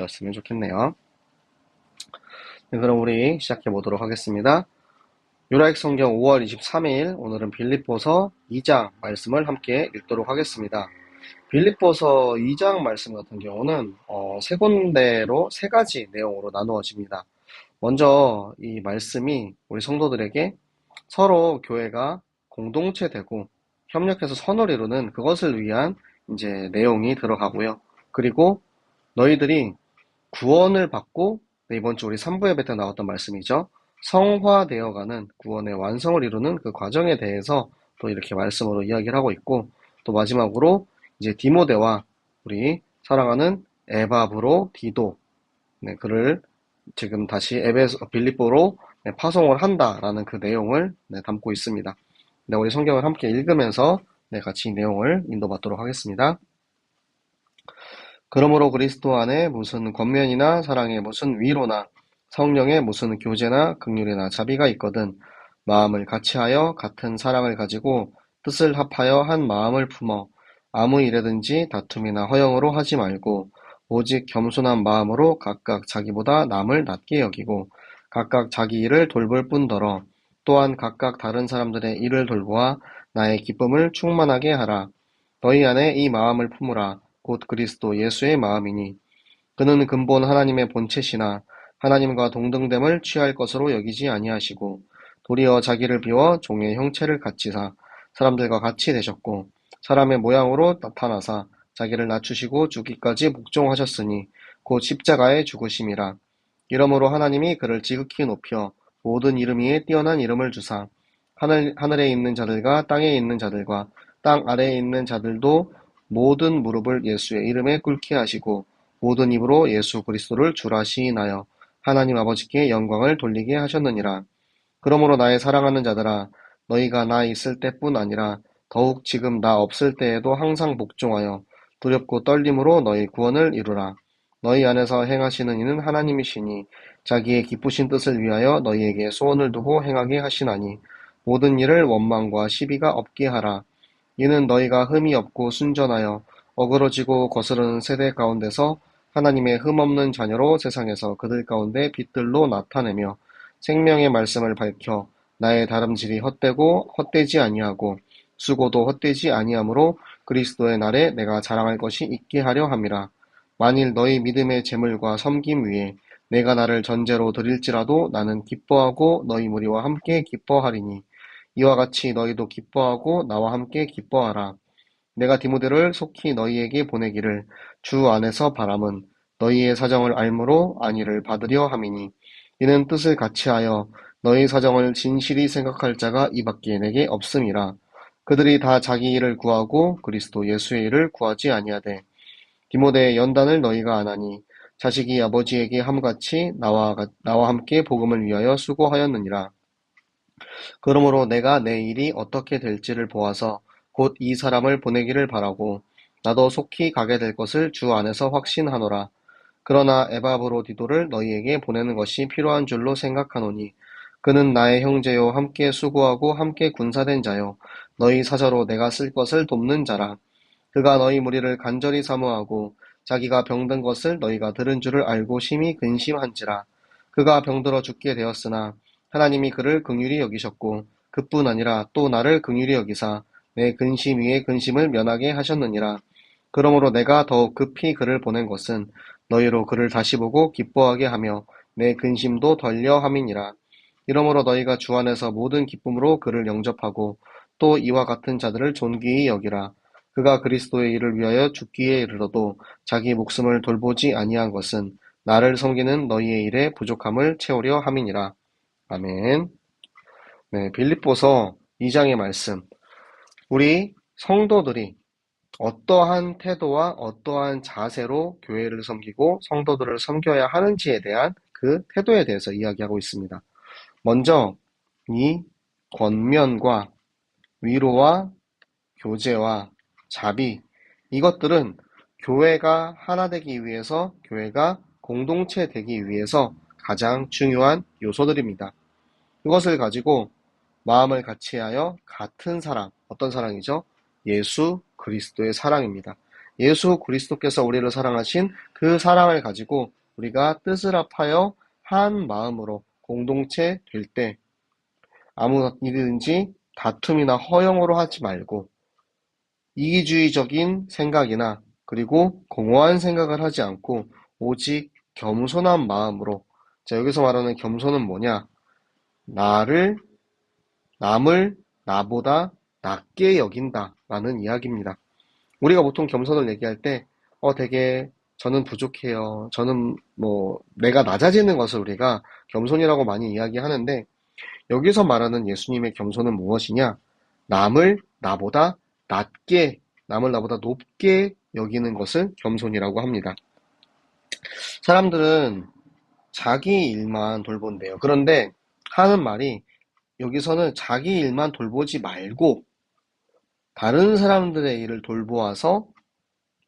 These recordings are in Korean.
되었으면 좋겠네요. 네, 그럼 우리 시작해 보도록 하겠습니다. 유라익 성경 5월 23일, 오늘은 빌립보서 2장 말씀을 함께 읽도록 하겠습니다. 빌립보서 2장 말씀 같은 경우는 세 군데로 세 가지 내용으로 나누어집니다. 먼저 이 말씀이 우리 성도들에게 서로 교회가 공동체 되고 협력해서 선을 이루는 그것을 위한 이제 내용이 들어가고요. 그리고 너희들이 구원을 받고, 이번 주 우리 3부 예배 때 나왔던 말씀이죠. 성화되어가는 구원의 완성을 이루는 그 과정에 대해서 또 이렇게 말씀으로 이야기를 하고 있고, 또 마지막으로 이제 디모데와 우리 사랑하는 에바브로 디도, 그를 지금 다시 빌립보로 파송을 한다라는 그 내용을 담고 있습니다. 우리 성경을 함께 읽으면서 같이 이 내용을 인도받도록 하겠습니다. 그러므로 그리스도 안에 무슨 권면이나 사랑에 무슨 위로나 성령에 무슨 교제나 긍휼이나 자비가 있거든 마음을 같이하여 같은 사랑을 가지고 뜻을 합하여 한 마음을 품어 아무 일에든지 다툼이나 허영으로 하지 말고 오직 겸손한 마음으로 각각 자기보다 남을 낮게 여기고 각각 자기 일을 돌볼 뿐더러 또한 각각 다른 사람들의 일을 돌보아 나의 기쁨을 충만하게 하라. 너희 안에 이 마음을 품으라. 곧 그리스도 예수의 마음이니 그는 근본 하나님의 본체시나 하나님과 동등됨을 취할 것으로 여기지 아니하시고 도리어 자기를 비워 종의 형체를 갖지사 사람들과 같이 되셨고 사람의 모양으로 나타나사 자기를 낮추시고 죽기까지 복종하셨으니 곧 십자가에 죽으심이라. 이러므로 하나님이 그를 지극히 높여 모든 이름 위에 뛰어난 이름을 주사 하늘에 있는 자들과 땅에 있는 자들과 땅 아래에 있는 자들도 모든 무릎을 예수의 이름에 꿇게 하시고 모든 입으로 예수 그리스도를 주라 시인하여 하나님 아버지께 영광을 돌리게 하셨느니라. 그러므로 나의 사랑하는 자들아 너희가 나 있을 때뿐 아니라 더욱 지금 나 없을 때에도 항상 복종하여 두렵고 떨림으로 너희 구원을 이루라. 너희 안에서 행하시는 이는 하나님이시니 자기의 기쁘신 뜻을 위하여 너희에게 소원을 두고 행하게 하시나니 모든 일을 원망과 시비가 없게 하라. 이는 너희가 흠이 없고 순전하여 어그러지고 거스르는 세대 가운데서 하나님의 흠없는 자녀로 세상에서 그들 가운데 빛들로 나타내며 생명의 말씀을 밝혀 나의 다름질이 헛되고 헛되지 아니하고 수고도 헛되지 아니하므로 그리스도의 날에 내가 자랑할 것이 있게 하려 함이라. 만일 너희 믿음의 제물과 섬김 위에 내가 나를 전제로 드릴지라도 나는 기뻐하고 너희 무리와 함께 기뻐하리니 이와 같이 너희도 기뻐하고 나와 함께 기뻐하라. 내가 디모데를 속히 너희에게 보내기를 주 안에서 바람은 너희의 사정을 알므로 안위를 받으려 함이니 이는 뜻을 같이하여 너희 사정을 진실히 생각할 자가 이밖에 내게 없음이라. 그들이 다 자기 일을 구하고 그리스도 예수의 일을 구하지 아니하되 디모데의 연단을 너희가 아나니 자식이 아버지에게 함같이 나와 함께 복음을 위하여 수고하였느니라. 그러므로 내가 내 일이 어떻게 될지를 보아서 곧 이 사람을 보내기를 바라고 나도 속히 가게 될 것을 주 안에서 확신하노라. 그러나 에바브로디도를 너희에게 보내는 것이 필요한 줄로 생각하노니 그는 나의 형제요 함께 수고하고 함께 군사된 자요 너희 사저로 내가 쓸 것을 돕는 자라. 그가 너희 무리를 간절히 사모하고 자기가 병든 것을 너희가 들은 줄을 알고 심히 근심한지라. 그가 병들어 죽게 되었으나 하나님이 그를 긍휼히 여기셨고 그뿐 아니라 또 나를 긍휼히 여기사 내 근심 위에 근심을 면하게 하셨느니라. 그러므로 내가 더욱 급히 그를 보낸 것은 너희로 그를 다시 보고 기뻐하게 하며 내 근심도 덜려 함이니라. 이러므로 너희가 주 안에서 모든 기쁨으로 그를 영접하고 또 이와 같은 자들을 존귀히 여기라. 그가 그리스도의 일을 위하여 죽기에 이르러도 자기 목숨을 돌보지 아니한 것은 나를 섬기는 너희의 일에 부족함을 채우려 함이니라. 아멘. 네, 빌립보서 2장의 말씀. 우리 성도들이 어떠한 태도와 어떠한 자세로 교회를 섬기고 성도들을 섬겨야 하는지에 대한 그 태도에 대해서 이야기하고 있습니다. 먼저 이 권면과 위로와 교제와 자비, 이것들은 교회가 하나 되기 위해서, 교회가 공동체 되기 위해서 가장 중요한 요소들입니다. 그것을 가지고 마음을 같이하여 같은 사랑, 어떤 사랑이죠? 예수 그리스도의 사랑입니다. 예수 그리스도께서 우리를 사랑하신 그 사랑을 가지고 우리가 뜻을 합하여 한 마음으로 공동체 될 때 아무 일이든지 다툼이나 허영으로 하지 말고 이기주의적인 생각이나 그리고 공허한 생각을 하지 않고 오직 겸손한 마음으로, 자, 여기서 말하는 겸손은 뭐냐? 나를, 남을 나보다 낮게 여긴다라는 이야기입니다. 우리가 보통 겸손을 얘기할 때, 되게 저는 부족해요. 저는 내가 낮아지는 것을 우리가 겸손이라고 많이 이야기하는데, 여기서 말하는 예수님의 겸손은 무엇이냐? 남을 나보다 낮게, 남을 나보다 높게 여기는 것을 겸손이라고 합니다. 사람들은 자기 일만 돌본대요. 그런데 하는 말이 여기서는 자기 일만 돌보지 말고 다른 사람들의 일을 돌보아서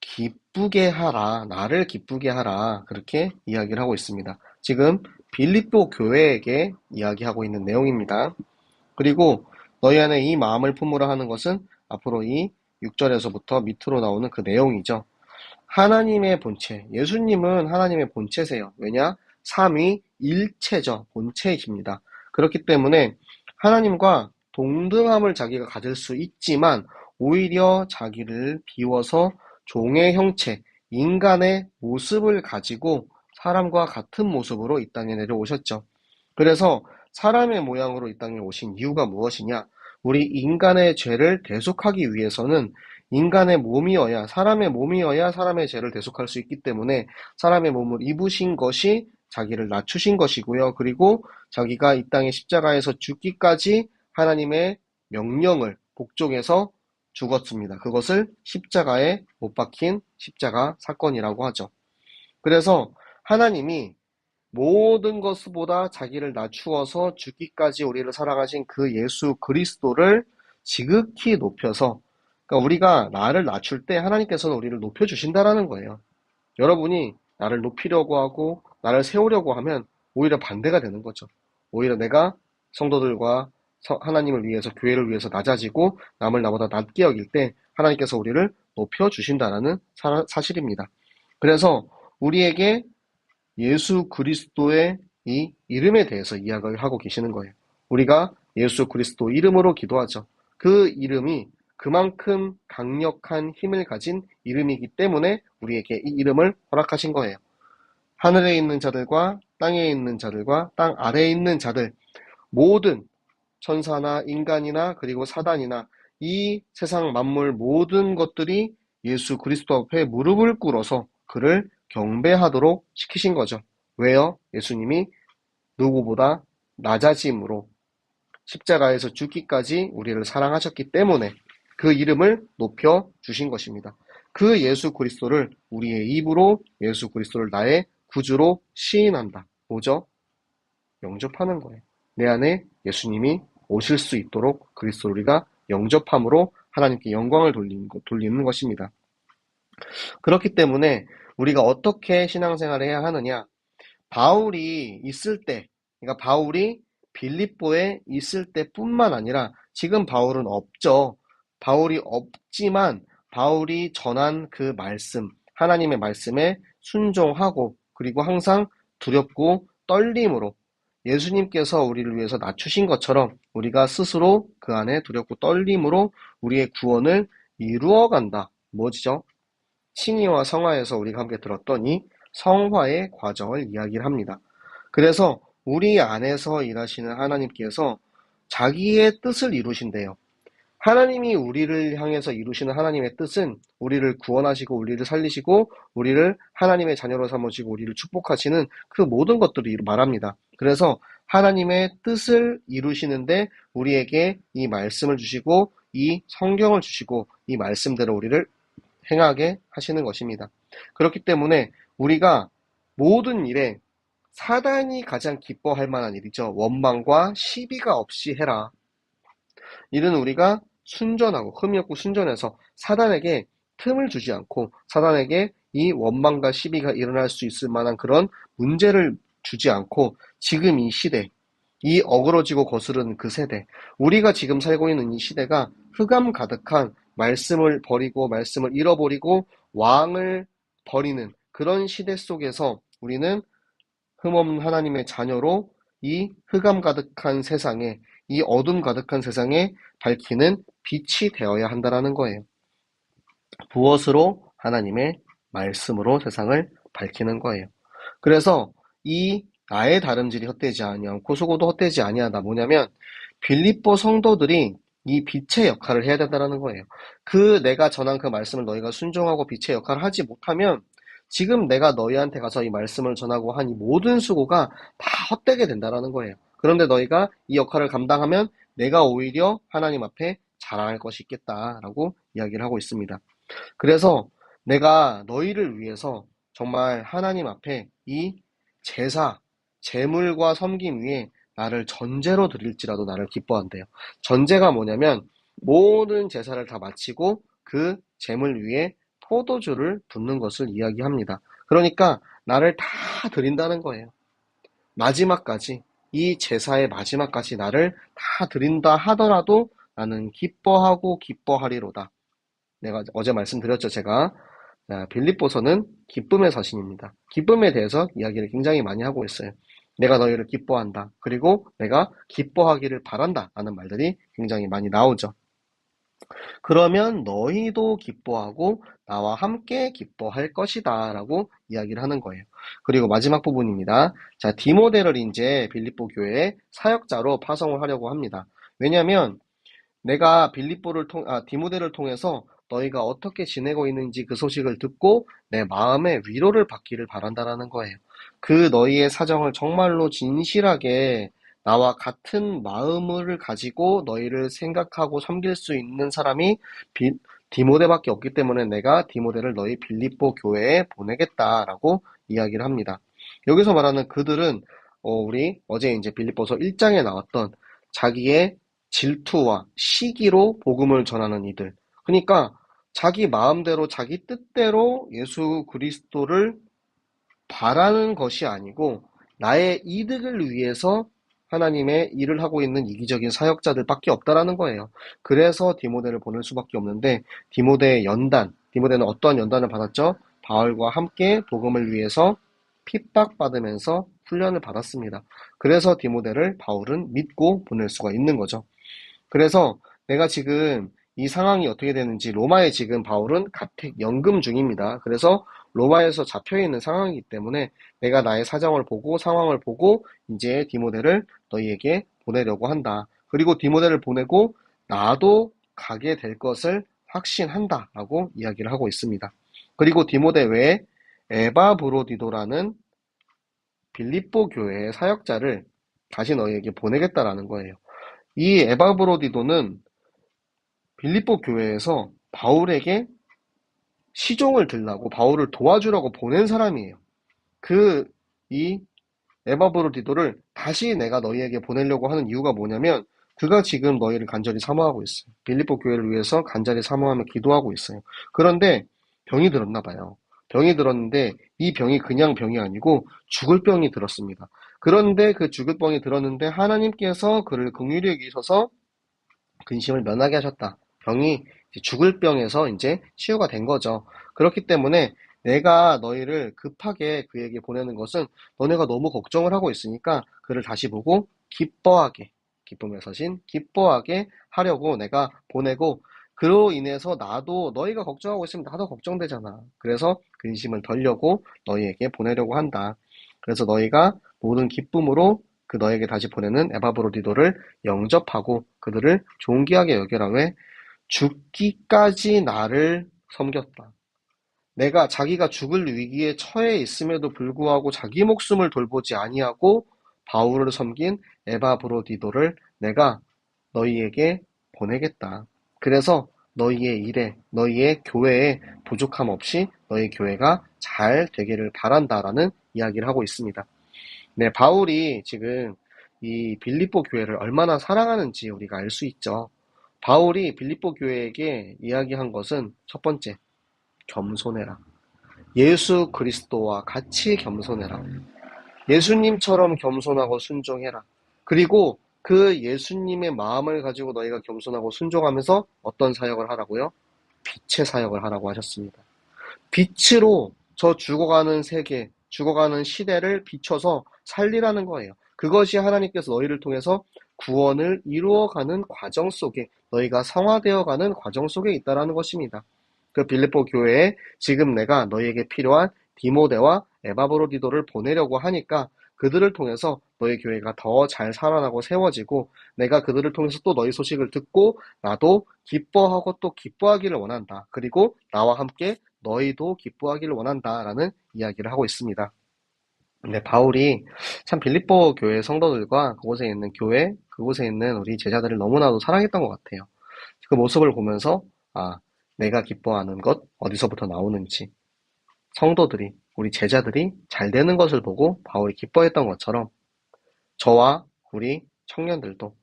기쁘게 하라, 나를 기쁘게 하라, 그렇게 이야기를 하고 있습니다. 지금 빌립보 교회에게 이야기하고 있는 내용입니다. 그리고 너희 안에 이 마음을 품으라 하는 것은 앞으로 이 6절에서부터 밑으로 나오는 그 내용이죠. 하나님의 본체, 예수님은 하나님의 본체세요. 왜냐? 삼위일체죠. 본체이십니다. 그렇기 때문에 하나님과 동등함을 자기가 가질 수 있지만 오히려 자기를 비워서 종의 형체, 인간의 모습을 가지고 사람과 같은 모습으로 이 땅에 내려오셨죠. 그래서 사람의 모양으로 이 땅에 오신 이유가 무엇이냐? 우리 인간의 죄를 대속하기 위해서는 인간의 몸이어야, 사람의 몸이어야 사람의 죄를 대속할 수 있기 때문에 사람의 몸을 입으신 것이 자기를 낮추신 것이고요. 그리고 자기가 이 땅의 십자가에서 죽기까지 하나님의 명령을 복종해서 죽었습니다. 그것을 십자가에 못 박힌 십자가 사건이라고 하죠. 그래서 하나님이 모든 것보다 자기를 낮추어서 죽기까지 우리를 사랑하신 그 예수 그리스도를 지극히 높여서, 그러니까 우리가 나를 낮출 때 하나님께서는 우리를 높여주신다라는 거예요. 여러분이 나를 높이려고 하고 나를 세우려고 하면 오히려 반대가 되는 거죠. 오히려 내가 성도들과 하나님을 위해서, 교회를 위해서 낮아지고 남을 나보다 낮게 여길 때 하나님께서 우리를 높여주신다라는 사실입니다. 그래서 우리에게 예수 그리스도의 이 이름에 대해서 이야기를 하고 계시는 거예요. 우리가 예수 그리스도 이름으로 기도하죠. 그 이름이 그만큼 강력한 힘을 가진 이름이기 때문에 우리에게 이 이름을 허락하신 거예요. 하늘에 있는 자들과 땅에 있는 자들과 땅 아래에 있는 자들, 모든 천사나 인간이나 그리고 사단이나 이 세상 만물 모든 것들이 예수 그리스도 앞에 무릎을 꿇어서 그를 경배하도록 시키신 거죠. 왜요? 예수님이 누구보다 낮아짐으로 십자가에서 죽기까지 우리를 사랑하셨기 때문에 그 이름을 높여 주신 것입니다. 그 예수 그리스도를 우리의 입으로 예수 그리스도를 나의 구주로 시인한다. 뭐죠? 영접하는 거예요. 내 안에 예수님이 오실 수 있도록 그리스도를 우리가 영접함으로 하나님께 영광을 돌리는 것입니다. 그렇기 때문에 우리가 어떻게 신앙생활을 해야 하느냐? 바울이 있을 때, 그러니까 바울이 빌립보에 있을 때뿐만 아니라 지금 바울은 없죠. 바울이 없지만 바울이 전한 그 말씀, 하나님의 말씀에 순종하고 그리고 항상 두렵고 떨림으로 예수님께서 우리를 위해서 낮추신 것처럼 우리가 스스로 그 안에 두렵고 떨림으로 우리의 구원을 이루어간다. 뭐지죠? 칭의와 성화에서 우리가 함께 들었던 이 성화의 과정을 이야기를 합니다. 그래서 우리 안에서 일하시는 하나님께서 자기의 뜻을 이루신대요. 하나님이 우리를 향해서 이루시는 하나님의 뜻은 우리를 구원하시고 우리를 살리시고 우리를 하나님의 자녀로 삼으시고 우리를 축복하시는 그 모든 것들을 말합니다. 그래서 하나님의 뜻을 이루시는데 우리에게 이 말씀을 주시고 이 성경을 주시고 이 말씀대로 우리를 행하게 하시는 것입니다. 그렇기 때문에 우리가 모든 일에 사단이 가장 기뻐할 만한 일이죠. 원망과 시비가 없이 해라. 이는 우리가 순전하고 흠이 없고 순전해서 사단에게 틈을 주지 않고 사단에게 이 원망과 시비가 일어날 수 있을 만한 그런 문제를 주지 않고 지금 이 시대, 이 어그러지고 거스르는 그 세대, 우리가 지금 살고 있는 이 시대가 흑암 가득한 말씀을 버리고 말씀을 잃어버리고 왕을 버리는 그런 시대 속에서 우리는 흠없는 하나님의 자녀로 이 흑암 가득한 세상에, 이 어둠 가득한 세상에 밝히는 빛이 되어야 한다라는 거예요. 무엇으로? 하나님의 말씀으로 세상을 밝히는 거예요. 그래서 이 나의 다름질이 헛되지 아니하고 수고도 헛되지 아니하다 뭐냐면 빌립보 성도들이 이 빛의 역할을 해야 된다는 거예요. 내가 전한 그 말씀을 너희가 순종하고 빛의 역할을 하지 못하면 지금 내가 너희한테 가서 이 말씀을 전하고 한 이 모든 수고가 다 헛되게 된다는 거예요. 그런데 너희가 이 역할을 감당하면 내가 오히려 하나님 앞에 자랑할 것이 있겠다라고 이야기를 하고 있습니다. 그래서 내가 너희를 위해서 정말 하나님 앞에 이 제사, 제물과 섬김 위에 나를 전제로 드릴지라도 나를 기뻐한대요. 전제가 뭐냐면 모든 제사를 다 마치고 그 제물 위에 포도주를 붓는 것을 이야기합니다. 그러니까 나를 다 드린다는 거예요. 마지막까지, 이 제사의 마지막까지 나를 다 드린다 하더라도 나는 기뻐하고 기뻐하리로다. 내가 어제 말씀드렸죠, 제가. 빌립보서는 기쁨의 서신입니다. 기쁨에 대해서 이야기를 굉장히 많이 하고 있어요. 내가 너희를 기뻐한다. 그리고 내가 기뻐하기를 바란다. 라는 말들이 굉장히 많이 나오죠. 그러면 너희도 기뻐하고 나와 함께 기뻐할 것이다. 라고 이야기를 하는 거예요. 그리고 마지막 부분입니다. 자, 디모데를 이제 빌립보 교회의 사역자로 파송을 하려고 합니다. 왜냐하면 내가 디모데를 통해서 너희가 어떻게 지내고 있는지 그 소식을 듣고 내 마음의 위로를 받기를 바란다라는 거예요. 그 너희의 사정을 정말로 진실하게 나와 같은 마음을 가지고 너희를 생각하고 섬길 수 있는 사람이 디모데밖에 없기 때문에 내가 디모데를 너희 빌립보 교회에 보내겠다라고 이야기를 합니다. 여기서 말하는 그들은 우리 어제 이제 빌립보서 1장에 나왔던 자기의 질투와 시기로 복음을 전하는 이들. 그러니까 자기 마음대로 자기 뜻대로 예수 그리스도를 바라는 것이 아니고 나의 이득을 위해서 하나님의 일을 하고 있는 이기적인 사역자들밖에 없다라는 거예요. 그래서 디모데를 보낼 수밖에 없는데 디모데는 어떠한 연단을 받았죠? 바울과 함께 복음을 위해서 핍박받으면서 훈련을 받았습니다. 그래서 디모데를 바울은 믿고 보낼 수가 있는 거죠. 그래서 내가 지금 이 상황이 어떻게 되는지 로마에 지금 바울은 가택 연금 중입니다. 그래서 로마에서 잡혀있는 상황이기 때문에 내가 나의 사정을 보고 상황을 보고 이제 디모데를 너희에게 보내려고 한다. 그리고 디모데를 보내고 나도 가게 될 것을 확신한다 라고 이야기를 하고 있습니다. 그리고 디모데 외에 에바브로디도라는 빌립보 교회의 사역자를 다시 너희에게 보내겠다라는 거예요. 이 에바브로디도는 빌립보 교회에서 바울에게 시종을 들라고 바울을 도와주라고 보낸 사람이에요. 이 에바브로디도를 다시 내가 너희에게 보내려고 하는 이유가 뭐냐면 그가 지금 너희를 간절히 사모하고 있어요. 빌립보 교회를 위해서 간절히 사모하며 기도하고 있어요. 그런데 병이 들었나 봐요. 병이 들었는데 이 병이 그냥 병이 아니고 죽을 병이 들었습니다. 그런데 그 죽을 병이 들었는데 하나님께서 그를 긍휼히 여기셔서 근심을 면하게 하셨다. 병이 죽을 병에서 이제 치유가 된 거죠. 그렇기 때문에 내가 너희를 급하게 그에게 보내는 것은 너네가 너무 걱정을 하고 있으니까 그를 다시 보고 기뻐하게, 기쁨의 서신, 기뻐하게 하려고 내가 보내고 그로 인해서 나도 너희가 걱정하고 있으면 나도 걱정되잖아. 그래서 근심을 덜려고 너희에게 보내려고 한다. 그래서 너희가 모든 기쁨으로 그 너에게 다시 보내는 에바브로디도를 영접하고 그들을 존귀하게 여겨라. 왜? 죽기까지 나를 섬겼다. 자기가 죽을 위기에 처해 있음에도 불구하고 자기 목숨을 돌보지 아니하고 바울을 섬긴 에바브로디도를 내가 너희에게 보내겠다. 그래서 너희의 일에, 너희의 교회에 부족함 없이 너희 교회가 잘 되기를 바란다라는 이야기를 하고 있습니다. 네, 바울이 지금 이 빌립보 교회를 얼마나 사랑하는지 우리가 알 수 있죠. 바울이 빌립보 교회에게 이야기한 것은 첫 번째, 겸손해라. 예수 그리스도와 같이 겸손해라. 예수님처럼 겸손하고 순종해라. 그리고 그 예수님의 마음을 가지고 너희가 겸손하고 순종하면서 어떤 사역을 하라고요? 빛의 사역을 하라고 하셨습니다. 빛으로 저 죽어가는 세계, 죽어가는 시대를 비춰서 살리라는 거예요. 그것이 하나님께서 너희를 통해서 구원을 이루어가는 과정 속에, 너희가 성화되어가는 과정 속에 있다라는 것입니다. 그 빌립보 교회에 지금 내가 너희에게 필요한 디모데와 에바브로디도를 보내려고 하니까 그들을 통해서 너희 교회가 더 잘 살아나고 세워지고, 내가 그들을 통해서 또 너희 소식을 듣고 나도 기뻐하고 또 기뻐하기를 원한다. 그리고 나와 함께 너희도 기뻐하기를 원한다라는 이야기를 하고 있습니다. 근데 바울이 참 빌립보 교회 성도들과 그곳에 있는 교회, 그곳에 있는 우리 제자들을 너무나도 사랑했던 것 같아요. 그 모습을 보면서 내가 기뻐하는 것 어디서부터 나오는지, 성도들이, 우리 제자들이 잘 되는 것을 보고 바울이 기뻐했던 것처럼 저와 우리 청년들도,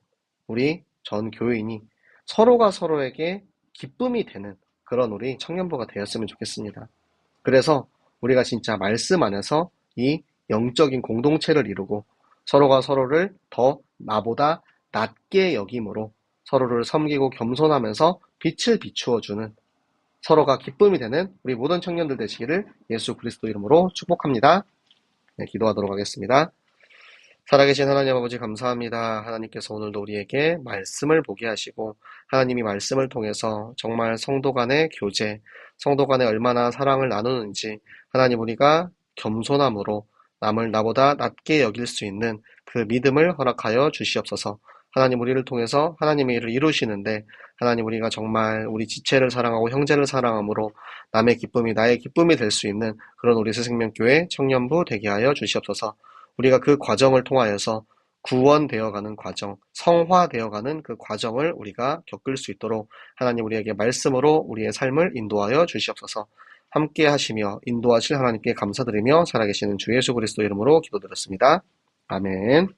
우리 전 교인이 서로가 서로에게 기쁨이 되는 그런 우리 청년부가 되었으면 좋겠습니다. 그래서 우리가 진짜 말씀 안에서 이 영적인 공동체를 이루고 서로가 서로를 더 나보다 낮게 여김으로 서로를 섬기고 겸손하면서 빛을 비추어주는, 서로가 기쁨이 되는 우리 모든 청년들 되시기를 예수 그리스도 이름으로 축복합니다. 네, 기도하도록 하겠습니다. 살아계신 하나님 아버지 감사합니다. 하나님께서 오늘도 우리에게 말씀을 보게 하시고, 하나님이 말씀을 통해서 정말 성도 간의 교제, 성도 간에 얼마나 사랑을 나누는지, 하나님 우리가 겸손함으로 남을 나보다 낮게 여길 수 있는 그 믿음을 허락하여 주시옵소서. 하나님 우리를 통해서 하나님의 일을 이루시는데, 하나님 우리가 정말 우리 지체를 사랑하고 형제를 사랑함으로 남의 기쁨이 나의 기쁨이 될 수 있는 그런 우리 새생명교회 청년부 되게 하여 주시옵소서. 우리가 그 과정을 통하여서 구원되어가는 과정, 성화되어가는 그 과정을 우리가 겪을 수 있도록 하나님 우리에게 말씀으로 우리의 삶을 인도하여 주시옵소서. 함께 하시며 인도하실 하나님께 감사드리며 살아계시는 주 예수 그리스도 이름으로 기도드렸습니다. 아멘.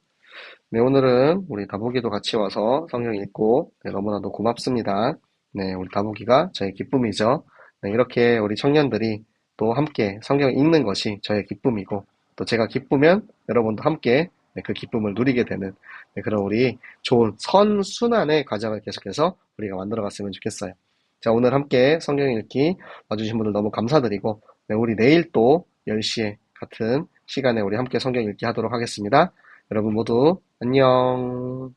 네, 오늘은 우리 다보기도 같이 와서 성경 읽고 너무나도 고맙습니다. 네, 우리 다보기가 저의 기쁨이죠. 네, 이렇게 우리 청년들이 또 함께 성경을 읽는 것이 저의 기쁨이고, 또 제가 기쁘면 여러분도 함께 그 기쁨을 누리게 되는 그런 우리 좋은 선순환의 과정을 계속해서 우리가 만들어갔으면 좋겠어요. 자, 오늘 함께 성경 읽기 와주신 분들 너무 감사드리고, 우리 내일 또 10시에 같은 시간에 우리 함께 성경 읽기 하도록 하겠습니다. 여러분 모두 안녕.